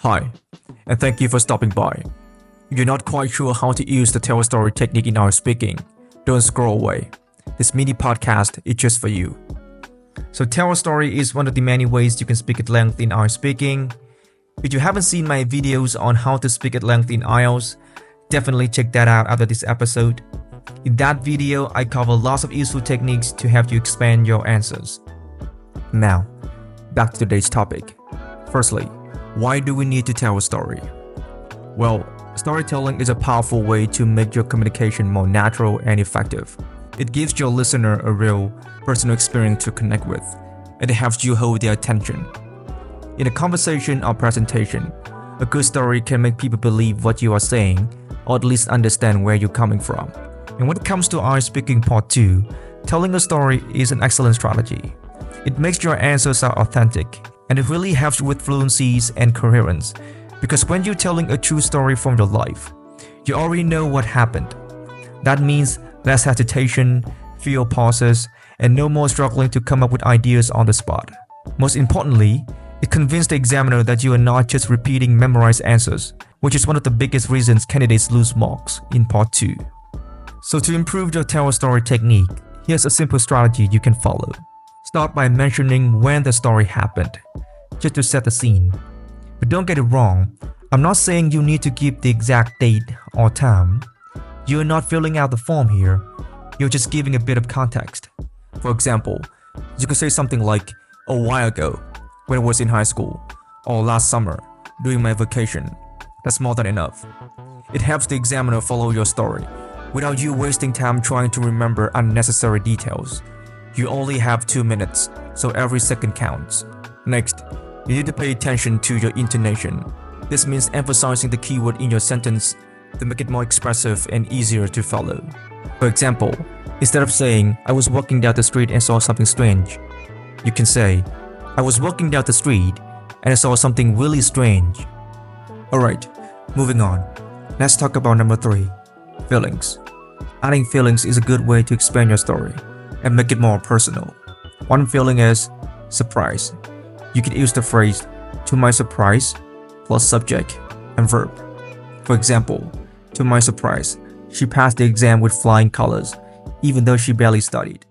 Hi, and thank you for stopping by. If you're not quite sure how to use the tell a story technique in IELTS Speaking, don't scroll away. This mini podcast is just for you. So tell a story is one of the many ways you can speak at length in IELTS Speaking. If you haven't seen my videos on how to speak at length in IELTS, definitely check that out after this episode. In that video, I cover lots of useful techniques to help you expand your answers. Now, back to today's topic. Firstly, why do we need to tell a story? Well, storytelling is a powerful way to make your communication more natural and effective. It gives your listener a real, personal experience to connect with, and it helps you hold their attention. In a conversation or presentation, a good story can make people believe what you are saying, or at least understand where you're coming from. And when it comes to IELTS Speaking Part 2, telling a story is an excellent strategy. It makes your answers sound authentic, and it really helps with fluencies and coherence, because when you're telling a true story from your life, you already know what happened. That means less hesitation, fewer pauses, and no more struggling to come up with ideas on the spot. Most importantly, it convinced the examiner that you are not just repeating memorized answers, which is one of the biggest reasons candidates lose marks in Part 2. So to improve your tell a story technique, here's a simple strategy you can follow. Start by mentioning when the story happened, just to set the scene. But don't get it wrong, I'm not saying you need to give the exact date or time. You're not filling out the form here, you're just giving a bit of context. For example, you could say something like, a while ago, when I was in high school, or last summer, during my vacation. That's more than enough. It helps the examiner follow your story, without you wasting time trying to remember unnecessary details. You only have 2 minutes, so every second counts. Next, you need to pay attention to your intonation. This means emphasizing the keyword in your sentence to make it more expressive and easier to follow. For example, instead of saying, I was walking down the street and saw something strange, you can say, I was walking down the street and I saw something really strange. Alright, moving on. Let's talk about number 3, feelings. Adding feelings is a good way to expand your story and make it more personal. One feeling is surprise. You can use the phrase, to my surprise, plus subject and verb. For example, to my surprise, she passed the exam with flying colors, even though she barely studied.